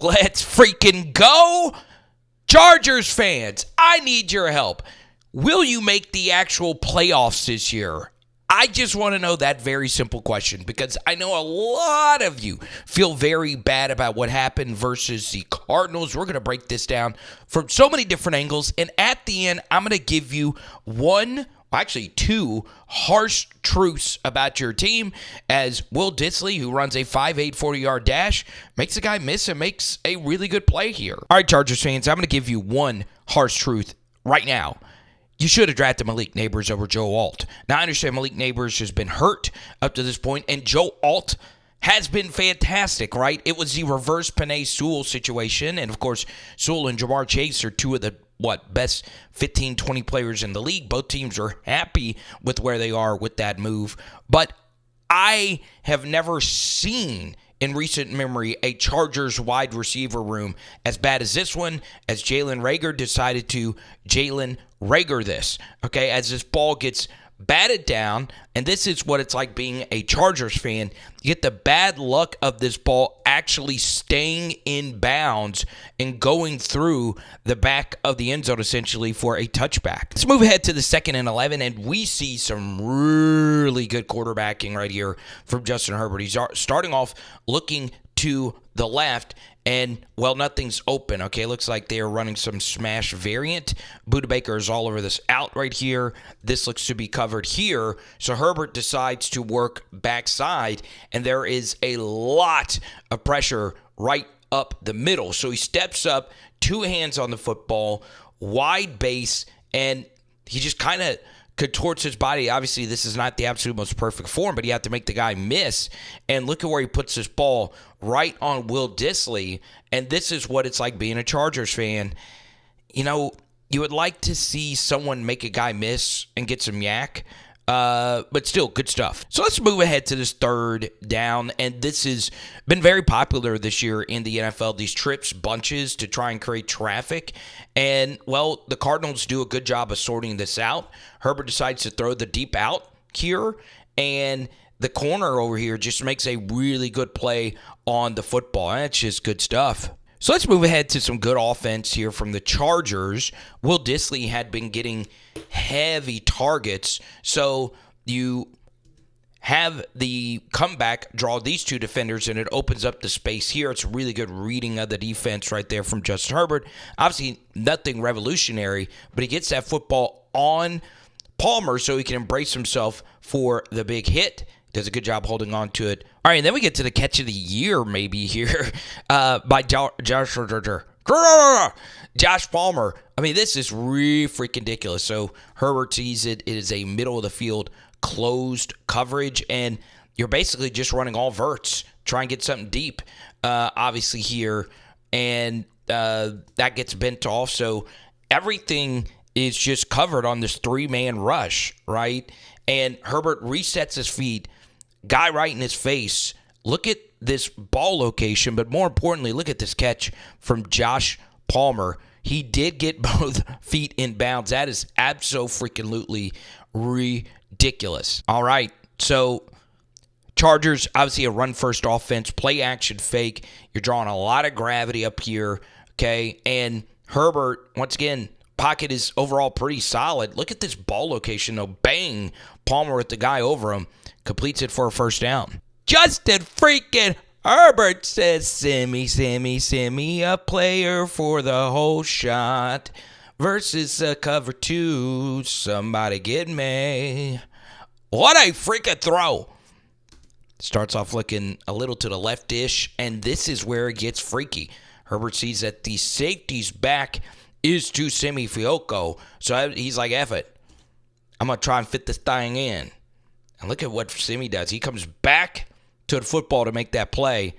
Let's freaking go! Chargers fans, I need your help. Will you make the actual playoffs this year? I just want to know that very simple question because I know a lot of you feel very bad about what happened versus the Cardinals. We're going to break this down from so many different angles. And at the end, I'm going to give you two harsh truths about your team as Will Dissly, who runs a 5'8", 40-yard dash, makes a guy miss and makes a really good play here. All right, Chargers fans, I'm going to give you one harsh truth right now. You should have drafted Malik Nabers over Joe Alt. Now, I understand Malik Nabers has been hurt up to this point, and Joe Alt has been fantastic, right? It was the reverse Penei Sewell situation, and of course, Sewell and Jamar Chase are two of the best 15, 20 players in the league. Both teams are happy with where they are with that move. But I have never seen in recent memory a Chargers wide receiver room as bad as this one, as Jalen Reagor decided to Jalen Reagor this, okay, as this ball gets batted down, and this is what it's like being a Chargers fan. You get the bad luck of this ball actually staying in bounds and going through the back of the end zone essentially for a touchback. Let's move ahead to the 2nd and 11, and we see some really good quarterbacking right here from Justin Herbert. He's starting off looking to the left, and, well, nothing's open, okay? Looks like they are running some smash variant. Budda Baker is all over this out right here. This looks to be covered here. So Herbert decides to work backside, and there is a lot of pressure right up the middle. So he steps up, two hands on the football, wide base, and he just kind of contorts his body. Obviously, this is not the absolute most perfect form, but you have to make the guy miss. And look at where he puts this ball, right on Will Dissly. And this is what it's like being a Chargers fan. You know, you would like to see someone make a guy miss and get some yak. But still, good stuff. So let's move ahead to this 3rd down. And this has been very popular this year in the NFL, these trips, bunches to try and create traffic. And, well, the Cardinals do a good job of sorting this out. Herbert decides to throw the deep out here. And the corner over here just makes a really good play on the football. That's just good stuff. So let's move ahead to some good offense here from the Chargers. Will Dissly had been getting heavy targets, so you have the comeback draw these two defenders, and it opens up the space here. It's really good reading of the defense right there from Justin Herbert. Obviously, nothing revolutionary, but he gets that football on Palmer so he can embrace himself for the big hit. Does a good job holding on to it. All right, and then we get to the catch of the year maybe here by Josh Palmer. I mean, this is really freaking ridiculous. So Herbert sees it. It is a middle of the field closed coverage, and you're basically just running all verts, try and get something deep, obviously here, and that gets bent off. So everything is just covered on this 3-man rush, right? And Herbert resets his feet, guy right in his face. Look at this ball location, but more importantly, look at this catch from Josh Palmer. He did get both feet in bounds. That is abso-freaking-lutely ridiculous. All right, so Chargers, obviously a run-first offense, play-action fake. You're drawing a lot of gravity up here, okay? And Herbert, once again, pocket is overall pretty solid. Look at this ball location, though. Bang! Palmer with the guy over him. Completes it for a 1st down. Justin freaking Herbert says, semi, a player for the whole shot versus a cover 2. Somebody get me. What a freaking throw. Starts off looking a little to the left-ish, and this is where it gets freaky. Herbert sees that the safety's back is to Simi Fioco, so he's like, F it. I'm going to try and fit this thing in. And look at what Simi does. He comes back to the football to make that play.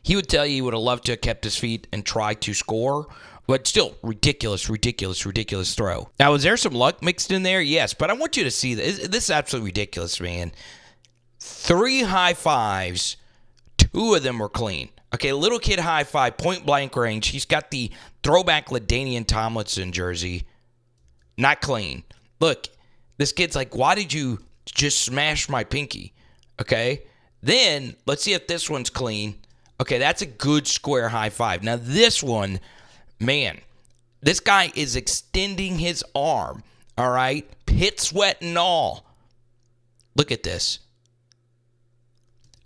He would tell you he would have loved to have kept his feet and tried to score, but still, ridiculous throw. Now, was there some luck mixed in there? Yes, but I want you to see this. This is absolutely ridiculous, man. 3 high fives, 2 of them were clean. Okay, little kid high five, point blank range. He's got the throwback LaDainian Tomlinson jersey. Not clean. Look, this kid's like, why did you just smash my pinky? Okay, then let's see if this one's clean. Okay, that's a good square high five. Now this one, man, this guy is extending his arm, all right? Pit sweat and all. Look at this.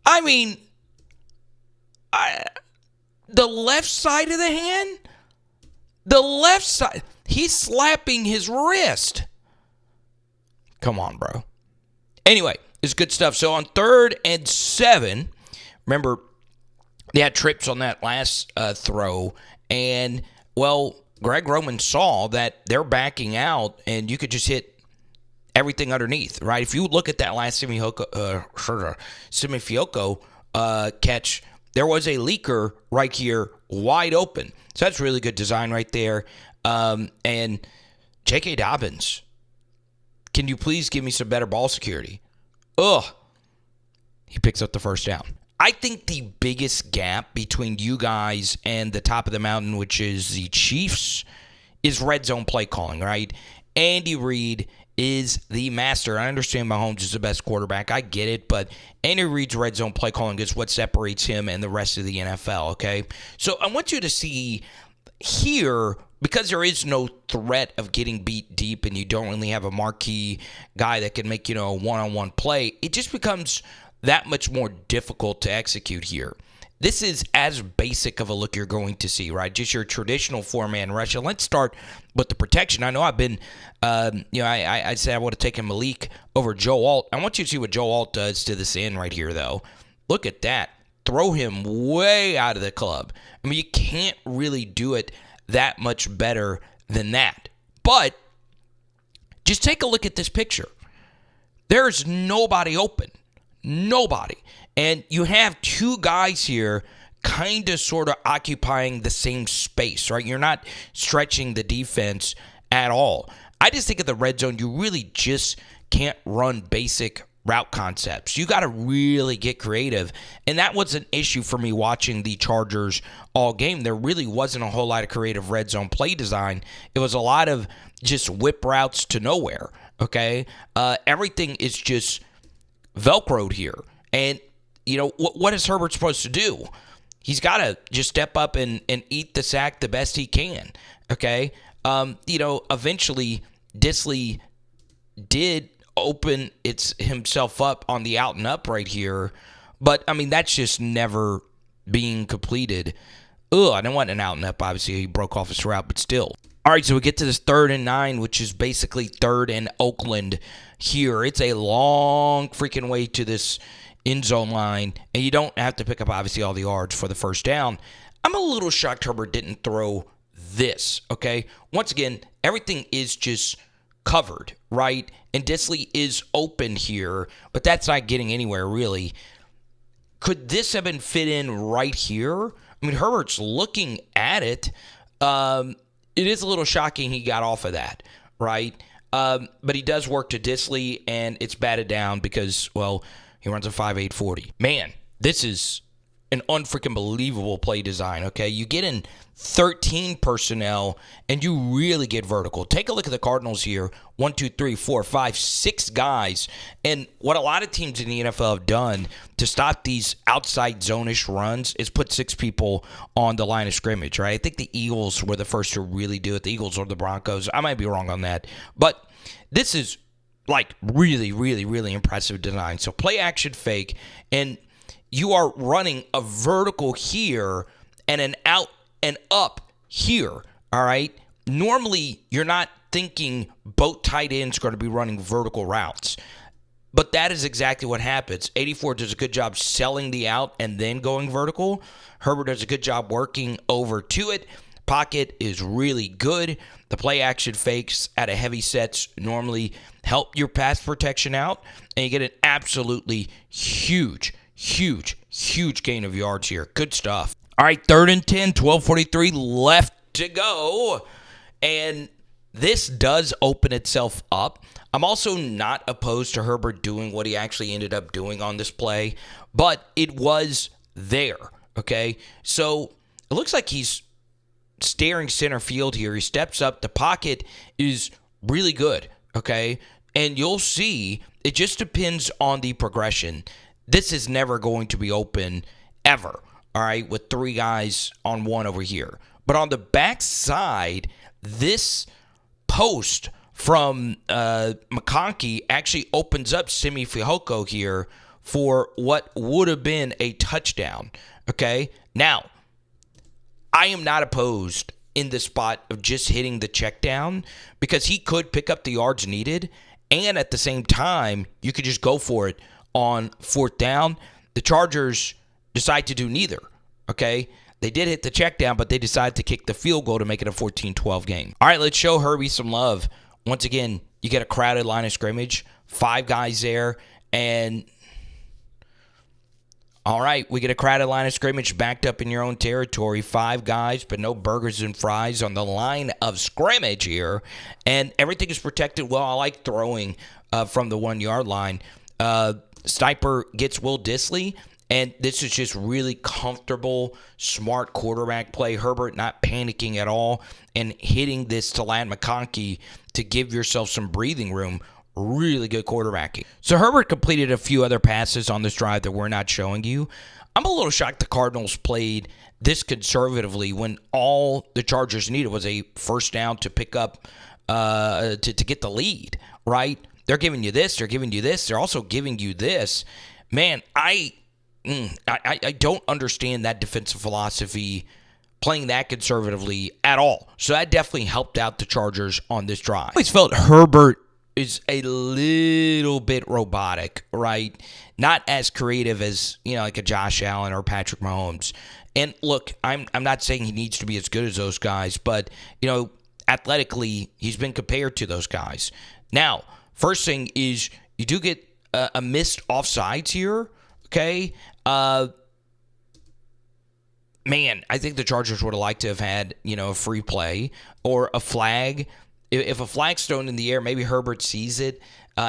I mean, the left side of the hand, the left side, he's slapping his wrist. Come on, bro. Anyway, it's good stuff. So on 3rd and 7, remember, they had trips on that last throw, and, well, Greg Roman saw that they're backing out, and you could just hit everything underneath, right? If you look at that last Semi-Fioco catch, there was a leaker right here wide open. So that's really good design right there. And J.K. Dobbins, can you please give me some better ball security? He picks up the first down. I think the biggest gap between you guys and the top of the mountain, which is the Chiefs, is red zone play calling, right? Andy Reid is the master. I understand Mahomes is the best quarterback. I get it, but Andy Reid's red zone play calling is what separates him and the rest of the NFL, okay? So I want you to see here, because there is no threat of getting beat deep and you don't really have a marquee guy that can make, a one-on-one play, it just becomes that much more difficult to execute here. This is as basic of a look you're going to see, right? Just your traditional four-man rush. And let's start with the protection. I know I've been, I said I would have taken Malik over Joe Alt. I want you to see what Joe Alt does to this end right here, though. Look at that. Throw him way out of the club. I mean, you can't really do it that much better than that. But just take a look at this picture. There's nobody open. Nobody. And you have two guys here kind of sort of occupying the same space, right? You're not stretching the defense at all. I just think at the red zone, you really just can't run basic route concepts. You got to really get creative. And that was an issue for me watching the Chargers all game. There really wasn't a whole lot of creative red zone play design. It was a lot of just whip routes to nowhere, okay? Everything is just Velcroed here. And, what is Herbert supposed to do? He's got to just step up and eat the sack the best he can, okay? Eventually, Disley did open himself up on the out and up right here. But, that's just never being completed. I don't want an out and up. Obviously, he broke off his route, but still. All right, so we get to this 3rd and 9, which is basically 3rd and Oakland here. It's a long freaking way to this end zone line, and you don't have to pick up, obviously, all the yards for the first down. I'm a little shocked Herbert didn't throw this, okay? Once again, everything is just covered, right? And Disley is open here, but that's not getting anywhere, really. Could this have been fit in right here? Herbert's looking at it. It is a little shocking he got off of that, right? But he does work to Disley, and it's batted down because, well, he runs a 5.8 40. Man, this is an unfreaking believable play design, okay? You get in 13 personnel, and you really get vertical. Take a look at the Cardinals here. 1, 2, 3, 4, 5, 6 guys. And what a lot of teams in the NFL have done to stop these outside zone-ish runs is put 6 people on the line of scrimmage, right? I think the Eagles were the first to really do it. The Eagles or the Broncos. I might be wrong on that. But this is really, really, really impressive design. So play action fake, and you are running a vertical here and an out and up here, all right? Normally, you're not thinking both tight ends are going to be running vertical routes, but that is exactly what happens. 84 does a good job selling the out and then going vertical. Herbert does a good job working over to it. Pocket is really good. The play action fakes at a heavy sets normally help your pass protection out, and you get an absolutely huge gain of yards here. Good stuff. All right, 3rd and 10, 12:43 left to go, and this does open itself up. I'm also not opposed to Herbert doing what he actually ended up doing on this play, but it was there, okay? So it looks like he's staring center field here. He steps up. The pocket is really good, okay? And you'll see it just depends on the progression. This is never going to be open ever, all right, with 3 guys on 1 over here. But on the backside, this post from McConkey actually opens up Simi Fehoko here for what would have been a touchdown. Okay? Now, I am not opposed in the spot of just hitting the check down because he could pick up the yards needed, and at the same time, you could just go for it on 4th down. The Chargers decide to do neither. Okay? They did hit the check down, but they decided to kick the field goal to make it a 14-12 game. All right, let's show Herbie some love. Once again, you get a crowded line of scrimmage, 5 guys there, and all right, we get a crowded line of scrimmage backed up in your own territory, 5 guys, but no burgers and fries on the line of scrimmage here, and everything is protected well. I like throwing from the 1-yard line. Sniper gets Will Dissly. And this is just really comfortable, smart quarterback play. Herbert not panicking at all and hitting this to land McConkey to give yourself some breathing room. Really good quarterbacking. So Herbert completed a few other passes on this drive that we're not showing you. I'm a little shocked the Cardinals played this conservatively when all the Chargers needed was a first down to pick up, to get the lead, right? They're giving you this. They're giving you this. They're also giving you this. Man, I don't understand that defensive philosophy, playing that conservatively at all. So that definitely helped out the Chargers on this drive. I always felt Herbert is a little bit robotic, right? Not as creative as, like a Josh Allen or Patrick Mahomes. And look, I'm not saying he needs to be as good as those guys, but, athletically, he's been compared to those guys. Now, first thing is you do get a missed offsides here. Okay, man, I think the Chargers would have liked to have had, a free play or a flag. If a flag's thrown in the air, maybe Herbert sees it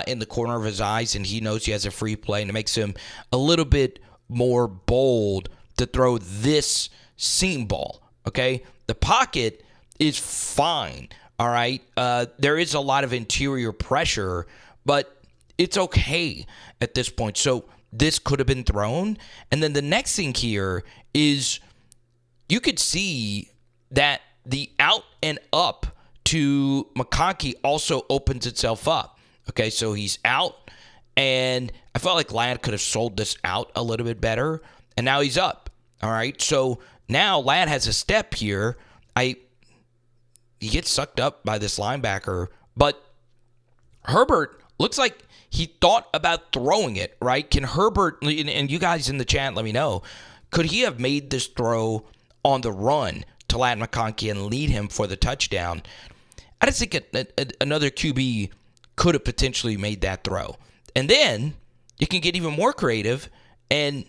in the corner of his eyes and he knows he has a free play, and it makes him a little bit more bold to throw this seam ball, okay? The pocket is fine, all right? There is a lot of interior pressure, but it's okay at this point. So this could have been thrown. And then the next thing here is you could see that the out and up to McConkey also opens itself up. Okay, so he's out, and I felt like Ladd could have sold this out a little bit better, and now he's up. All right, so now Ladd has a step here. He gets sucked up by this linebacker, but Herbert looks like he thought about throwing it, right? Can Herbert, and you guys in the chat, let me know, could he have made this throw on the run to Ladd McConkey and lead him for the touchdown? I just think another QB could have potentially made that throw. And then you can get even more creative and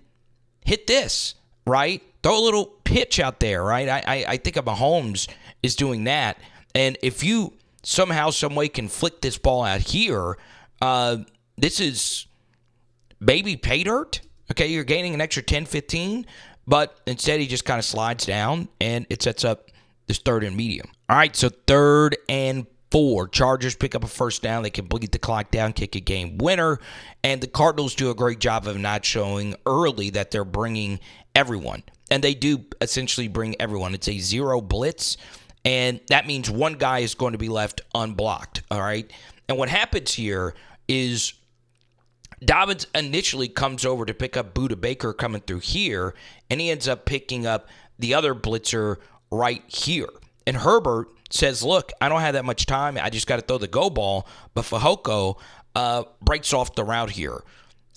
hit this, right? Throw a little pitch out there, right? I think of Mahomes is doing that. And if you somehow, some way can flick this ball out here, this is baby pay dirt. Okay, you're gaining an extra 10, 15, but instead he just kind of slides down, and it sets up this 3rd and medium. All right, so 3rd and 4. Chargers pick up a first down. They complete the clock down, kick a game winner, and the Cardinals do a great job of not showing early that they're bringing everyone, and they do essentially bring everyone. It's a 0 blitz, and that means one guy is going to be left unblocked, all right? And what happens here is Dobbins initially comes over to pick up Budda Baker coming through here, and he ends up picking up the other blitzer right here. And Herbert says, look, I don't have that much time. I just got to throw the go ball. But Fehoko breaks off the route here.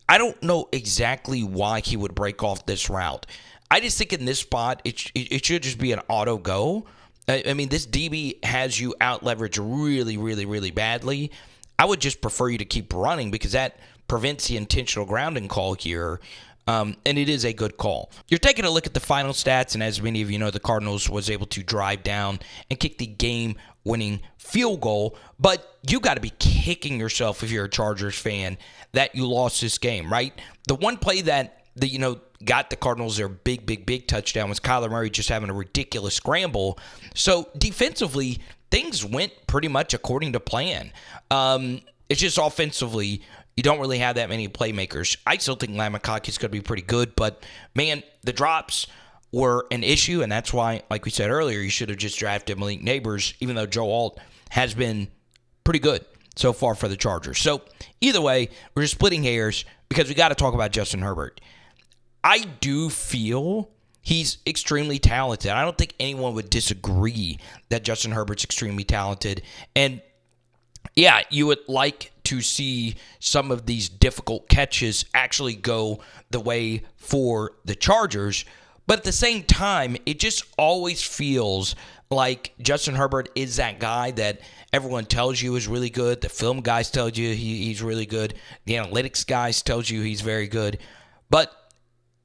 I don't know exactly why he would break off this route. I just think in this spot, it should just be an auto go. I mean, this DB has you out leveraged really, really, really badly. I would just prefer you to keep running because that prevents the intentional grounding call here. And it is a good call. You're taking a look at the final stats, and as many of you know, the Cardinals was able to drive down and kick the game-winning field goal, but you got to be kicking yourself if you're a Chargers fan that you lost this game, right? The one play that got the Cardinals their big touchdown was Kyler Murray just having a ridiculous scramble. So defensively, things went pretty much according to plan. It's just offensively, you don't really have that many playmakers. I still think Ladd McConkey is going to be pretty good, but, man, the drops, were an issue, and that's why, like we said earlier, you should have just drafted Malik Nabers, even though Joe Alt has been pretty good so far for the Chargers. So either way, we're just splitting hairs because we got to talk about Justin Herbert. I do feel he's extremely talented. I don't think anyone would disagree that Justin Herbert's extremely talented. And yeah, you would like to see some of these difficult catches actually go the way for the Chargers. But at the same time, it just always feels like Justin Herbert is that guy that everyone tells you is really good. The film guys tell you he's really good. The analytics guys tells you he's very good. But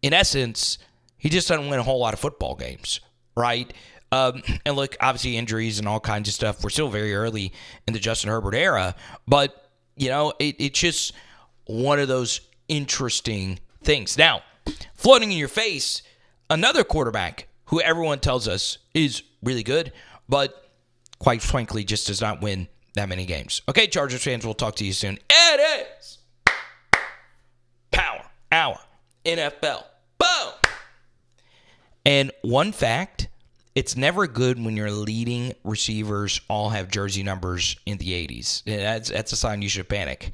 in essence, he just doesn't win a whole lot of football games, right? And look, obviously injuries and all kinds of stuff. We're still very early in the Justin Herbert era. But, it's just one of those interesting things. Now, floating in your face, another quarterback who everyone tells us is really good, but quite frankly just does not win that many games. Okay, Chargers fans, we'll talk to you soon. It is Power Hour NFL. Boom! And one fact, it's never good when your leading receivers all have jersey numbers in the 80s. That's a sign you should panic.